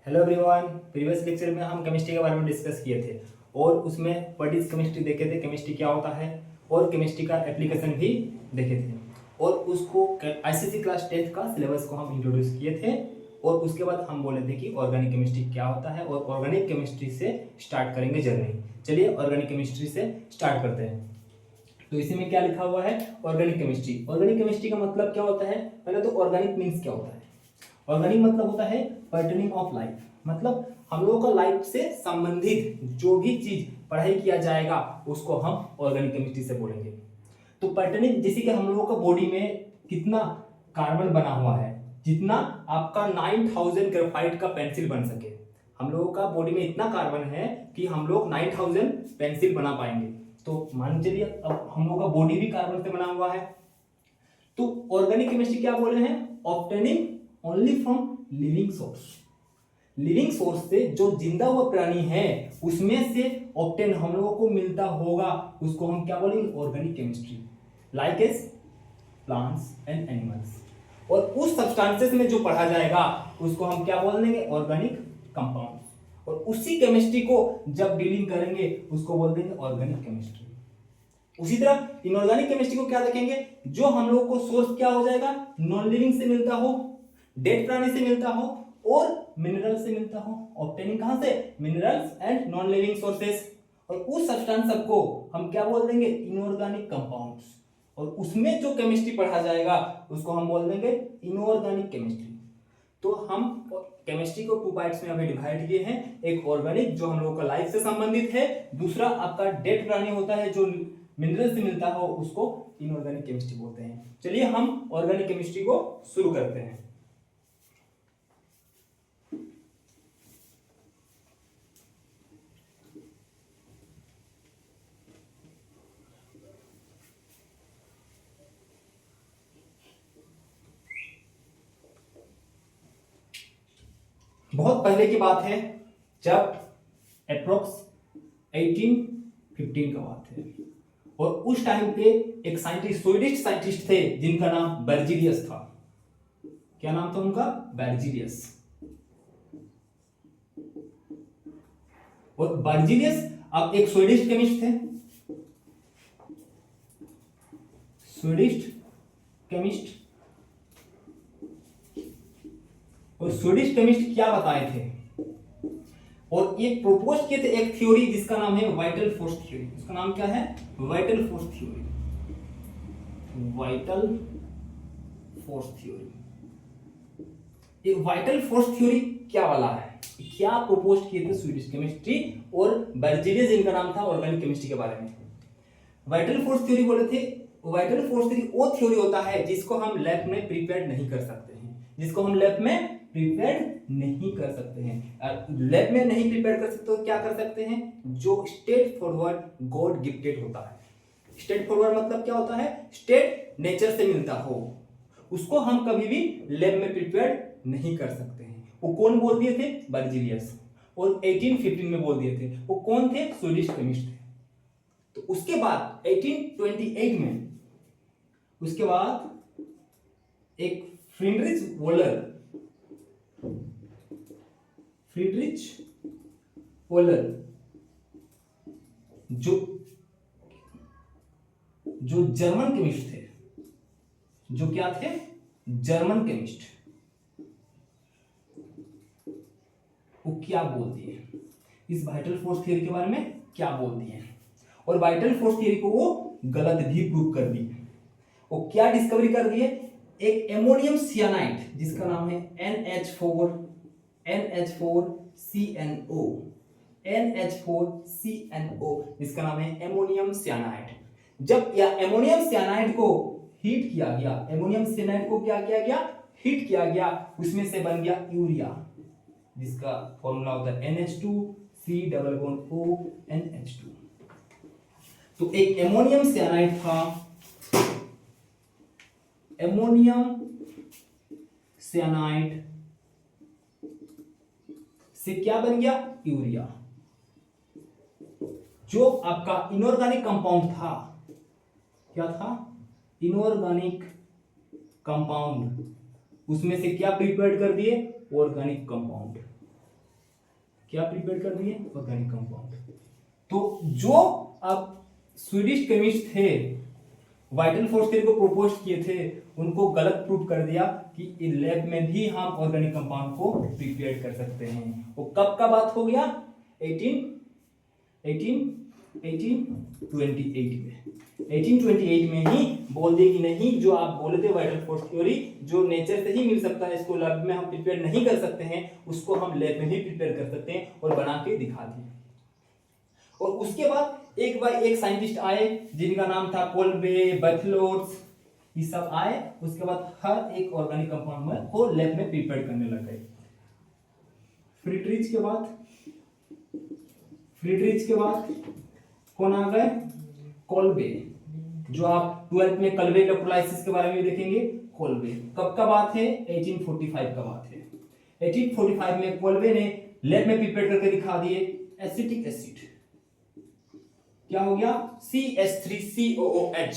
Hello everyone. Previous lecture में हम chemistry के बारे में डिस्कस किए थे और उसमें व्हाट इज केमिस्ट्री देखे थे, केमिस्ट्री क्या होता है और केमिस्ट्री का एप्लीकेशन भी देखे थे और उसको आईसीएसई क्लास 10th का सिलेबस को हम इंट्रोड्यूस किए थे और उसके बाद हम बोले थे कि ऑर्गेनिक केमिस्ट्री क्या होता है और ऑर्गेनिक केमिस्ट्री से स्टार्ट करेंगे जर्नी। चलिए ऑर्गेनिक केमिस्ट्री से स्टार्ट करते हैं। तो इसी में क्या लिखा हुआ है, ऑर्गेनिक केमिस्ट्री। ऑर्गेनिक केमिस्ट्री का मतलब क्या होता है, पहले तो ऑर्गेनिक मीन्स क्या होता है। ऑर्गेनिक मतलब होता है पर्टनिंग ऑफ लाइफ, मतलब हम लोगों का लाइफ से संबंधित जो भी चीज पढ़ाई किया जाएगा उसको हम ऑर्गेनिक केमिस्ट्री से बोलेंगे। तो पर्टनिंग जैसे कि हम लोगों का बॉडी में कितना कार्बन बना हुआ है, जितना आपका 9000 ग्रेफाइट का पेंसिल बन सके। हम लोगों का बॉडी में इतना कार्बन है कि हम लोग 9000 पेंसिल बना पाएंगे। तो मान चलिए अब हम लोगों का बॉडी भी कार्बन से बना हुआ है। तो ऑर्गेनिक केमिस्ट्री क्या बोले हैं, obtaining only from living source. Living source से जो जिंदा हुआ प्राणी है उसमें से ऑब्टेन हम लोगों को मिलता होगा, उसको हम क्या बोलेंगे, organic chemistry. Like as plants and animals. और उस सब्सटेंसेस में जो पढ़ा जाएगा उसको हम क्या बोल देंगे, ऑर्गेनिक कंपाउंड्स। और उसी केमिस्ट्री को जब डीलिंग करेंगे उसको बोल देंगे ऑर्गेनिक केमिस्ट्री। उसी तरह इनऑर्गेनिक केमिस्ट्री को क्या देखेंगे, जो हम लोगों को सोर्स क्या हो जाएगा, नॉन लिविंग से मिलता हो, डेड प्राणी से मिलता हो और मिनरल से मिलता हो। ऑब्टेनिंग कहां से, minerals and non living sources. और उस सब्सटेंस को हम क्या बोल देंगे, इनऑर्गेनिक कंपाउंड्स। और उसमें जो केमिस्ट्री पढ़ा जाएगा उसको हम बोल देंगे इनऑर्गेनिक केमिस्ट्री। तो हम केमिस्ट्री को 2 पार्ट्स में अभी डिवाइड किए हैं। एक ऑर्गेनिक जो हम लोगों का लाइफ से संबंधित है, दूसरा आपका डेड प्राणी होता है जो मिनरल से मिलता हो, उसको इनऑर्गेनिक केमिस्ट्री बोलते हैं। चलिए हम ऑर्गेनिक केमिस्ट्री को शुरू करते हैं। बहुत पहले की बात है, जब अप्रोक्स 1815 का बात है और उस टाइम पे एक साइंटिस्ट, स्वीडिश साइंटिस्ट थे जिनका नाम बेर्जीलियस था। क्या नाम था उनका, बेर्जीलियस। और बेर्जीलियस अब एक स्वीडिश केमिस्ट थे, स्वीडिश केमिस्ट। और स्वीडिश केमिस्ट क्या बताए थे, और ये प्रपोज किए थे एक थ्योरी जिसका नाम है वाइटल फोर्स थ्योरी। उसका नाम क्या है, vital force theory. Vital force theory. ये वाइटल फोर्स थ्योरी क्या वाला है, क्या प्रपोज किए थे स्वीडिश केमिस्ट्री और बेर्जीलियस जिनका नाम था ऑर्गेनिक केमिस्ट्री के बारे में। वाइटल फोर्स थ्योरी बोले थे, वाइटल फोर्स थ्योरी वो थ्योरी होता है जिसको हम लैब में प्रिपेयर नहीं कर सकते हैं, जिसको हम लैब में प्रिपेयर नहीं कर सकते हैं। लैब में नहीं प्रिपेयर कर सकते तो क्या कर सकते हैं, जो स्टेट फॉरवर्ड गॉड गिफ्टेड होता है। स्टेट फॉरवर्ड मतलब क्या होता है, स्टेट नेचर से मिलता हो, उसको हम कभी भी लैब में प्रिपेयर नहीं कर सकते हैं। वो कौन बोल दिए थे, बेर्जीलियस। और 1815 में बोल दिए थे। वो कौन थे, स्वीडिश केमिस्ट थे। तो उसके बाद 1828 में, उसके बाद एक फ्रीडरिच वोलर, फ्रीडरिच वोलर जो जर्मन केमिस्ट थे, जो क्या थे, जर्मन केमिस्ट, वो क्या बोल दिए इस वाइटल फोर्स थ्योरी के बारे में, क्या बोल दिए। और वाइटल फोर्स थ्योरी को वो गलत भी प्रूव कर दिए। वो क्या डिस्कवरी कर दिए, एक एमोनियम सियानाइड जिसका नाम है NH4CNO, NH4CNO जिसका नाम है एमोनियम सियानाइड। जब यह एमोनियम सियानाइड को हीट किया गया, एमोनियम सियानाइड को क्या किया गया, हीट किया गया, उसमें से बन गया यूरिया, जिसका फॉर्मूला होता है NH2C+O NH2। तो एक एमोनियम सियानाइड था, एमोनियम सियानाइड से क्या बन गया, यूरिया। जो आपका इनऑर्गेनिक कंपाउंड था, क्या था, इनऑर्गेनिक कंपाउंड, उसमें से क्या प्रिपेयर कर दिए, ऑर्गेनिक कंपाउंड। क्या प्रिपेयर कर दिए, ऑर्गेनिक कंपाउंड। तो जो अब स्वीडिश केमिस्ट थे, वाइटल फोर्स थ्योरी को प्रपोज किए थे, उनको गलत प्रूव कर दिया कि लैब में भी हम ऑर्गेनिक कंपाउंड को प्रिपेयर कर सकते हैं। वो कब का बात हो गया, 1828 में ही बोल दिए कि नहीं, जो आप बोले थे वाइटल फोर्स थ्योरी जो नेचर से ही मिल सकता है, इसको लैब में हम प्रिपेयर नहीं कर सकते हैं, उसको हम लैब में भी प्रिपेयर कर सकते हैं, और बना के दिखा दिए। और उसके बाद एक बाय एक साइंटिस्ट आए जिनका नाम था कोल्बे, बर्थलोट्स, ये सब आए। उसके बाद हर एक ऑर्गेनिक कंपाउंड में वो लैब में प्रिपेयर करने लग गए। फ्रीड्रिच के बाद कौन आ गए, कोल्बे, जो आप 12th में कोल्बे इलेक्ट्रोलाइसिस के बारे में देखेंगे। कोल्बे कब का बात है, 1845 का बात है। 1845 में कोल्बे ने लैब में प्रिपेयर करके दिखा दिए एसिटिक एसिड, क्या हो गया, CH3COOH,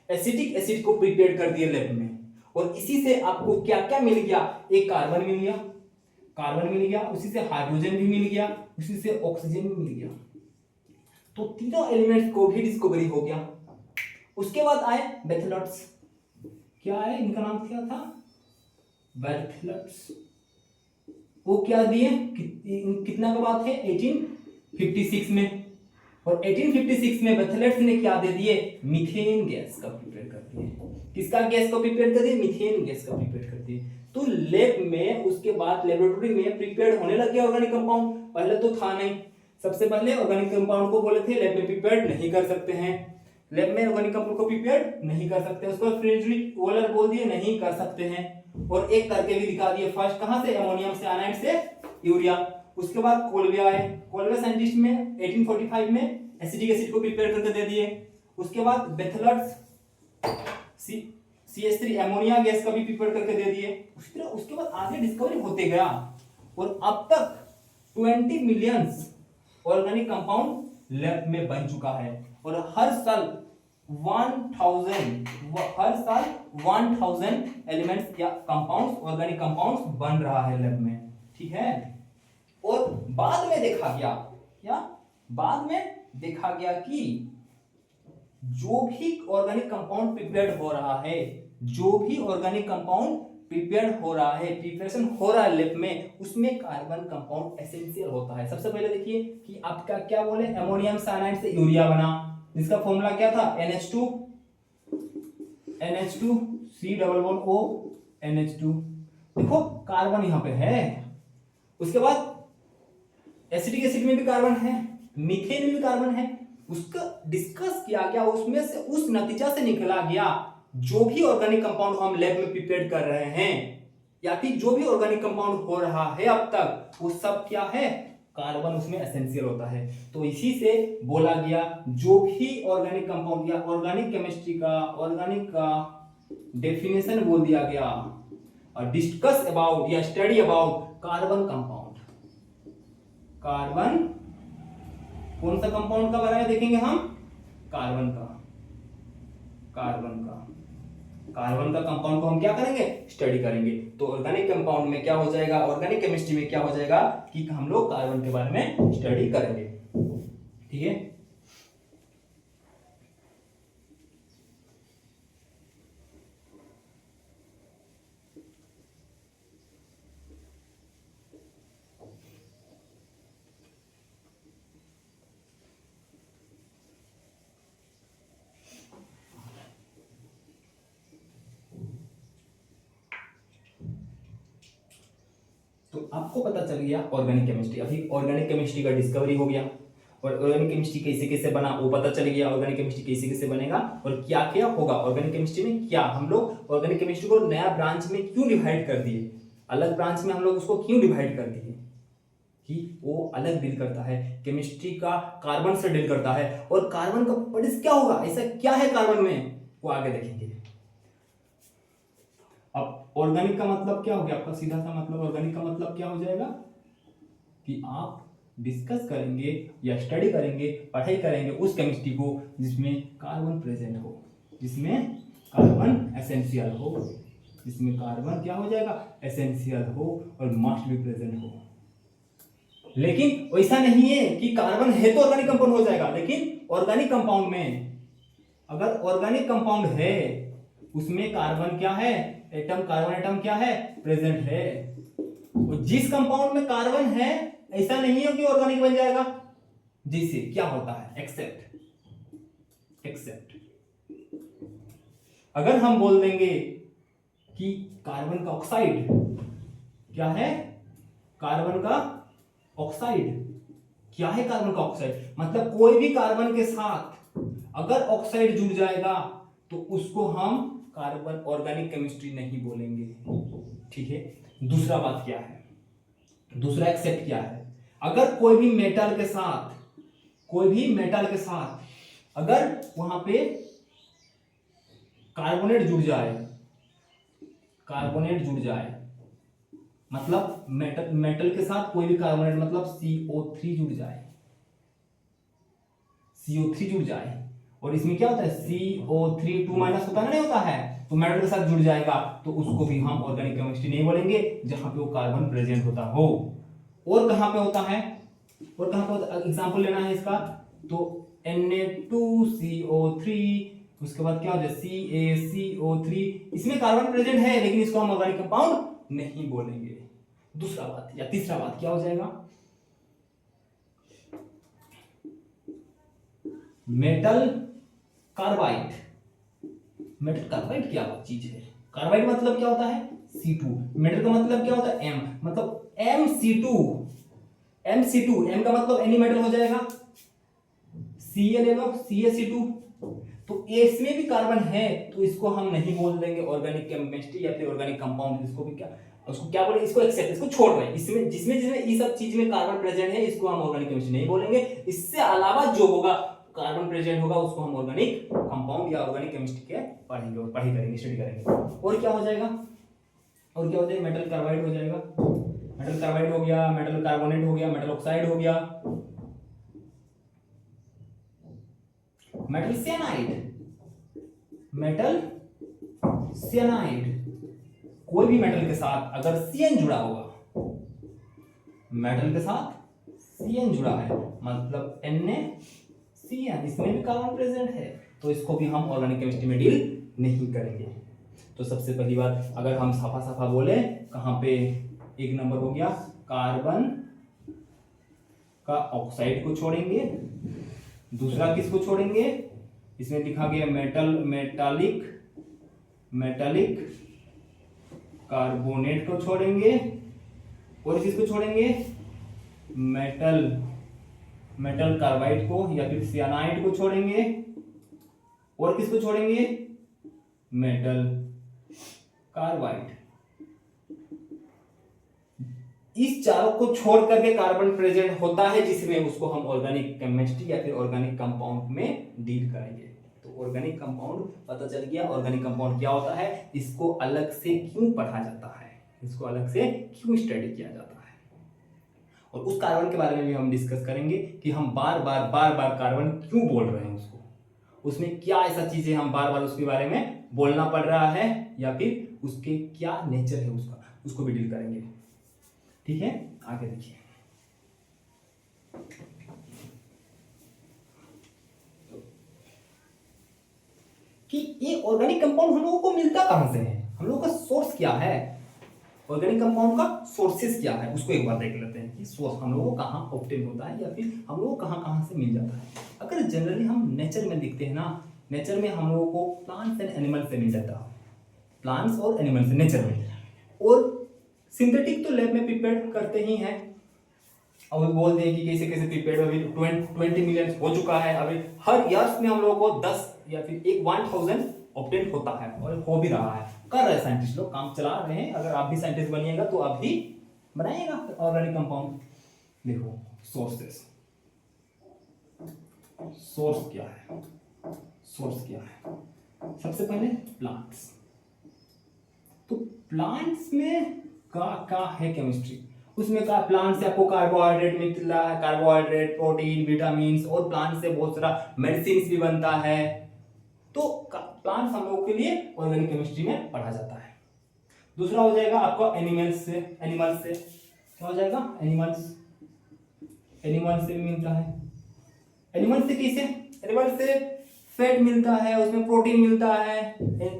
एसिटिक एसिड को प्रिपेयर कर दिए लैब में। और इसी से आपको क्या क्या मिल गया, एक कार्बन मिल गया, उसी से हाइड्रोजन भी मिल गया, उसी से ऑक्सीजन भी मिल गया। तो तीनों एलिमेंट्स को भी डिस्कवरी हो गया। उसके बाद आए बेथलट्स, क्या है इनका नाम क्या था, बेथलट्स। वो क्या दिए, कितना का बात है, 1856 में। और 1856 में बेथलट्स ने क्या दे दिए, मीथेन गैस का प्रिपेयर कर दिए। किसका गैस को प्रिपेयर कर दिए, मीथेन गैस का प्रिपेयर कर दिए। तो लैब में उसके बाद लेबोरेटरी में प्रिपेयर होने लगे ऑर्गेनिक कंपाउंड। पहले तो था नहीं, सबसे पहले ऑर्गेनिक कंपाउंड को बोले थे लैब में प्रिपेयर नहीं कर सकते हैं, लैब में ऑर्गेनिक कंपाउंड को प्रिपेयर नहीं कर सकते। उसको फ्रेडरिक वोलर बोल दिए नहीं कर सकते हैं, और एक करके भी दिखा दिए। फर्स्ट कहां से, अमोनियम साइनाइड से यूरिया। उसके बाद कोल्बे आए, कोल्बे साइंटिस्ट में 1845 में एसिटिक एसिड को प्रिपेयर करके दे दिए। उसके बाद बेथलट्स CH3 अमोनिया गैस का भी प्रिपेयर करके दे दिए। उसी तरह उसके बाद आगे डिस्कवरी होते गया, और अब तक 20 मिलियंस ऑर्गेनिक कंपाउंड लैब में बन चुका है। और हर साल 1000 एलिमेंट्स या कंपाउंड्स, ऑर्गेनिक कंपाउंड्स बन रहा है लैब में, ठीक है। और बाद में देखा गया, क्या बाद में देखा गया कि जो भी ऑर्गेनिक कंपाउंड प्रिपेयर्ड हो रहा है, प्रिपरेशन हो रहा है लैब में, उसमें कार्बन कंपाउंड एसेंशियल होता है। सबसे पहले देखिए कि आपका क्या बोले, अमोनियम साइनाइड से यूरिया बना, जिसका फॉर्मूला क्या था, NH2 C++O NH2। देखो कार्बन यहां पे है। उसके बाद एसिटिक एसिड में भी कार्बन है, मीथेन में भी कार्बन है। उसका डिस्कस किया गया, उसमें से उस नतीजा से निकला गया जो भी ऑर्गेनिक कंपाउंड हम लैब में प्रिपेयर कर रहे हैं, या फिर जो भी ऑर्गेनिक कंपाउंड हो रहा है अब तक, वो सब क्या है, कार्बन उसमें एसेंशियल होता है। तो इसी से बोला गया जो भी ऑर्गेनिक कंपाउंड या ऑर्गेनिक केमिस्ट्री का डेफिनेशन बोल दिया गया, और डिस्कस अबाउट या study about carbon compound. Carbon कौन सा कंपाउंड का बारे में देखेंगे हम, कार्बन का कंपाउंड को हम क्या करेंगे, स्टडी करेंगे। तो ऑर्गेनिक कंपाउंड में क्या हो जाएगा, ऑर्गेनिक केमिस्ट्री में क्या हो जाएगा कि हम लोग कार्बन के बारे में स्टडी करेंगे, ठीक है। तो आपको पता चल गया ऑर्गेनिक केमिस्ट्री। अभी ऑर्गेनिक केमिस्ट्री का डिस्कवरी हो गया, और ऑर्गेनिक केमिस्ट्री कैसे कैसे बना वो पता चल गया। ऑर्गेनिक केमिस्ट्री कैसे कैसे बनेगा और क्या क्या होगा ऑर्गेनिक केमिस्ट्री में। क्या हम लोग ऑर्गेनिक केमिस्ट्री को नया ब्रांच में क्यों डिवाइड कर दिए, अलग ब्रांच में हम लोग उसको क्यों डिवाइड कर दिए, कि वो अलग डील करता है, केमिस्ट्री का कार्बन से डील करता है। और कार्बन का प्रॉपर्टीज क्या होगा, ऐसा क्या है कार्बन में, वो आगे देखेंगे। अब ऑर्गेनिक का मतलब क्या हो गया आपका, सीधा सा मतलब ऑर्गेनिक का मतलब क्या हो जाएगा कि आप डिस्कस करेंगे या स्टडी करेंगे, पढ़ाई करेंगे उस केमिस्ट्री को जिसमें कार्बन प्रेजेंट हो, जिसमें कार्बन एसेंशियल हो, जिसमें कार्बन क्या हो जाएगा, एसेंशियल हो और मस्ट भी प्रेजेंट हो। लेकिन वैसा नहीं है कि कार्बन है तो ऑर्गेनिक कंपाउंड हो जाएगा, लेकिन ऑर्गेनिक कंपाउंड में अगर ऑर्गेनिक कंपाउंड है उसमें कार्बन क्या है, एटम, कार्बन एटम क्या है, प्रेजेंट है। और जिस कंपाउंड में कार्बन है ऐसा नहीं है कि ऑर्गेनिक बन जाएगा, जिससे क्या होता है, एक्सेप्ट अगर हम बोल देंगे कि कार्बन का ऑक्साइड क्या है, कार्बन का ऑक्साइड क्या है, कार्बन का ऑक्साइड मतलब कोई भी कार्बन के साथ अगर ऑक्साइड जुड़ जाएगा तो उसको हम कार्बन ऑर्गेनिक केमिस्ट्री नहीं बोलेंगे, ठीक है। दूसरा बात क्या है, दूसरा एक्सेप्ट क्या है, अगर कोई भी मेटल के साथ अगर वहां पे कार्बोनेट जुड़ जाए मतलब मेटल के साथ कोई भी कार्बोनेट मतलब CO3 जुड़ जाए और इसमें क्या होता है CO3 2 माइनस होता है, नहीं होता है, तो मेटल के साथ जुड़ जाएगा तो उसको भी हम ऑर्गेनिक केमिस्ट्री नहीं बोलेंगे जहां पे वो कार्बन प्रेजेंट होता हो। और कहां पे होता है, एग्जांपल लेना है इसका, तो Na2CO3, उसके बाद क्या हो जाए CaCO3, इसमें कार्बन प्रेजेंट है लेकिन इसको हम ऑर्गेनिक कंपाउंड नहीं बोलेंगे। दूसरा बात या तीसरा बात क्या हो जाएगा, मेटल कार्बाइड क्या चीज है, कार्बाइड मतलब क्या होता है C2, मेटल का मतलब क्या होता है M, मतलब MC2 M का मतलब एनी मेटल हो जाएगा, Ca ले लो CaC2, तो इसमें भी कार्बन है तो इसको हम नहीं बोल देंगे ऑर्गेनिक केमिस्ट्री या फिर ऑर्गेनिक कंपाउंड, इसको भी उसको क्या बोले, इसको एक्सेप्ट, इसको छोड़ रहे हैं, इसमें जिसमें ये सब चीज में कार्बन प्रेजेंट है इसको हम ऑर्गेनिक केमिस्ट्री नहीं बोलेंगे। इससे अलावा जो होगा कार्बन प्रेजेंट होगा उसको हम ऑर्गेनिक कंपाउंड या ऑर्गेनिक केमिस्ट्री के पढ़ाई करेंगे, स्टडी करेंगे। और क्या हो जाएगा, मेटल कार्बाइड हो जाएगा, मेटल कार्बाइड हो गया, मेटल कार्बोनेट हो गया, मेटल ऑक्साइड हो गया, मेटल सियानाइड, कोई भी मेटल के साथ अगर CN जुड़ा होगा, मेटल के साथ CN जुड़ा है मतलब NaCN, इसमें भी कार्बन प्रेजेंट है तो इसको भी हम ऑर्गेनिक केमिस्ट्री में डील नहीं करेंगे। तो सबसे पहली बात अगर हम साफा बोले, कहां पे, एक नंबर हो गया कार्बन का ऑक्साइड को छोड़ेंगे, दूसरा किसको छोड़ेंगे, इसमें लिखा गया मेटालिक कार्बोनेट को छोड़ेंगे, और किसको छोड़ेंगे, मेटल कार्बाइड को या फिर सियानाइड को छोड़ेंगे, और किसको छोड़ेंगे, मेटल कार्बाइड। इस चारों को छोड़ करके कार्बन प्रेजेंट होता है जिसमें उसको हम ऑर्गेनिक केमिस्ट्री या फिर ऑर्गेनिक कंपाउंड में डील करेंगे। तो ऑर्गेनिक कंपाउंड पता चल गया, ऑर्गेनिक कंपाउंड क्या होता है, इसको अलग से क्यों पढ़ा जाता है, इसको अलग से क्यों स्टडी किया जाता है, और उस कार्बन के बारे में भी हम डिस्कस करेंगे कि हम बार बार कार्बन क्यों बोल रहे हैं, उसमें क्या ऐसा चीजें हम बार बार उसके बारे में बोलना पड़ रहा है या फिर उसके क्या नेचर है उसको भी डील करेंगे। ठीक है, आगे देखिए। कि ये ऑर्गेनिक कंपाउंड हम लोगों को मिलता कहां से है, हम लोगों का सोर्स क्या है, ऑर्गेनिक कंपाउंड का सोर्सेस क्या है, उसको एक बार देख लेते हैं कि सोर्स हम लोगों को कहां ऑब्टेन होता है या फिर हम लोगों को कहां से मिल जाता है। अगर जनरली हम नेचर में देखते हैं ना, नेचर में हम लोगों को प्लांट्स एंड एनिमल से मिल जाता है, प्लांट्स और एनिमल से नेचर में, और सिंथेटिक तो लैब में प्रिपेयर करते ही हैं, अभी बोल दें कि कैसे कैसे प्रिपेयर, अभी 20 मिलियन हो चुका है, अभी हर ईयर्स में हम लोगों को 10 या फिर 1000 ऑब्टेन होता है और हो भी रहा है, कर रहे साइंटिस्ट लोग, काम चला रहे हैं। अगर आप भी साइंटिस्ट बनिएगा तो आप भी बनाइएगा ऑर्गेनिक कंपाउंड। देखो सोर्सेस, सोर्स क्या है, सबसे पहले प्लांट्स। तो प्लांट्स में का है केमिस्ट्री, उसमें का प्लांट से आपको कार्बोहाइड्रेट मिलता है, कार्बोहाइड्रेट, प्रोटीन, विटामिन, और प्लांट से बहुत सारा मेडिसिन भी बनता है। तो प्लांट्स हम लोगों के लिए ऑर्गेनिक केमिस्ट्री में पढ़ा जाता है। दूसरा हो जाएगा आपका एनिमल्स से क्या हो जाएगा, एनिमल्स। एनिमल से भी मिलता है। एनिमल से किसे, एनिमल से फैट मिलता है, उसमें प्रोटीन मिलता है,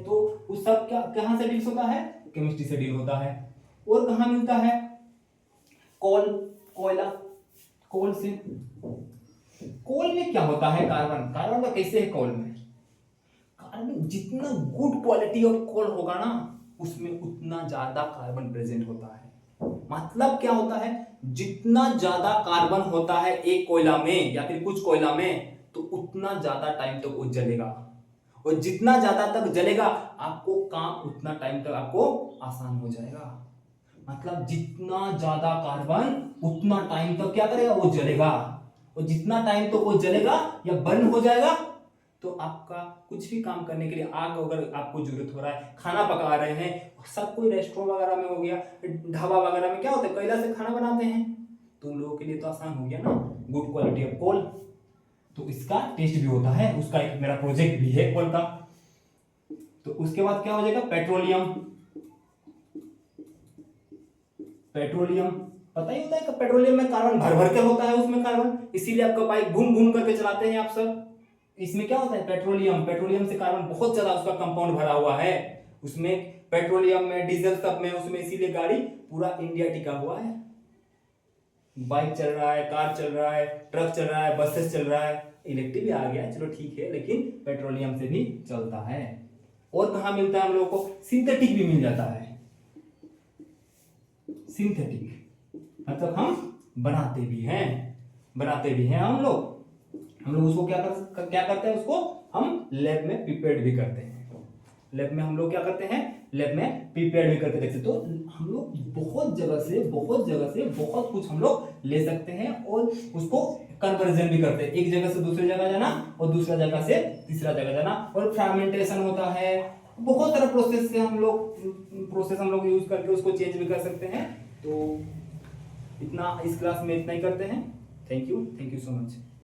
तो उस सब क्या कहाँ से डील होता है, केमिस्ट्री से डील होता है। और कहाँ मिलता है, कोल, कोयला, कोल से। कोल में क्या होता है, कार्बन, कार्बन का कैसे है कोल में, कार्बन जितना गुड क्वालिटी ऑफ कोल होगा ना उसमें उतना ज्यादा कार्बन प्रेजेंट होता है। मतलब क्या होता है, जितना ज्यादा कार्बन होता है एक कोयला में या फिर कुछ कोयला में तो उतना ज्यादा टाइम तक वो जलेगा, और जितना ज्यादा तक जलेगा आपको काम उतना टाइम तक आपको आसान हो जाएगा। मतलब जितना ज्यादा कार्बन उतना टाइम तक क्या करेगा, वो जलेगा, और जितना टाइम तक वो जलेगा या बर्न हो जाएगा तो आपका कुछ भी काम करने के लिए, आग अगर आपको जरूरत हो रहा है, खाना पका रहे हैं, सब कोई रेस्टोरेंट वगैरह में हो गया, ढाबा वगैरह में क्या होता है, कोयला से खाना बनाते हैं, तो उन लोगों के लिए तो आसान हो गया ना, गुड क्वालिटी ऑफ कोल। तो इसका टेस्ट भी होता है, उसका एक मेरा प्रोजेक्ट भी है कोल का। तो उसके बाद क्या हो जाएगा, पेट्रोलियम। पेट्रोलियम पता ही होता है कि पेट्रोलियम में कार्बन भर भर के होता है, उसमें कार्बन, इसीलिए आपका बाइक घूम घूम करके चलाते हैं आप सब। इसमें क्या होता है, पेट्रोलियम, पेट्रोलियम से कार्बन बहुत ज्यादा उसका कंपाउंड भरा हुआ है उसमें, पेट्रोलियम में, डीजल सब में, उसमें, इसीलिए गाड़ी पूरा इंडिया टिका हुआ है। बाइक चल रहा है, कार चल रहा है, ट्रक चल रहा है, बसेस चल रहा है, इलेक्ट्रिक भी आ गया है, चलो ठीक है, लेकिन पेट्रोलियम से भी चलता है। और कहाँ मिलता है हम लोगों को, सिंथेटिक भी मिल जाता है। सिंथेटिक मतलब हम बनाते भी हैं, बनाते भी हैं हम लोग उसको क्या करते हैं, उसको हम लैब में प्रिपेयर्ड भी करते हैं। लैब में हम लोग क्या करते हैं, लैब में प्रिपेयर्ड भी करके देखते, तो हम लोग बहुत जगह से बहुत कुछ हम लोग ले सकते हैं और उसको कन्वर्जन भी करते हैं, एक जगह से दूसरी जगह जाना और दूसरा जगह से तीसरा जगह जाना, और फर्मेंटेशन होता है, बहुत सारा प्रोसेस से हम लोग यूज करके उसको चेंज भी कर सकते हैं। तो इतना इस क्लास में इतना ही करते हैं। Thank you so much.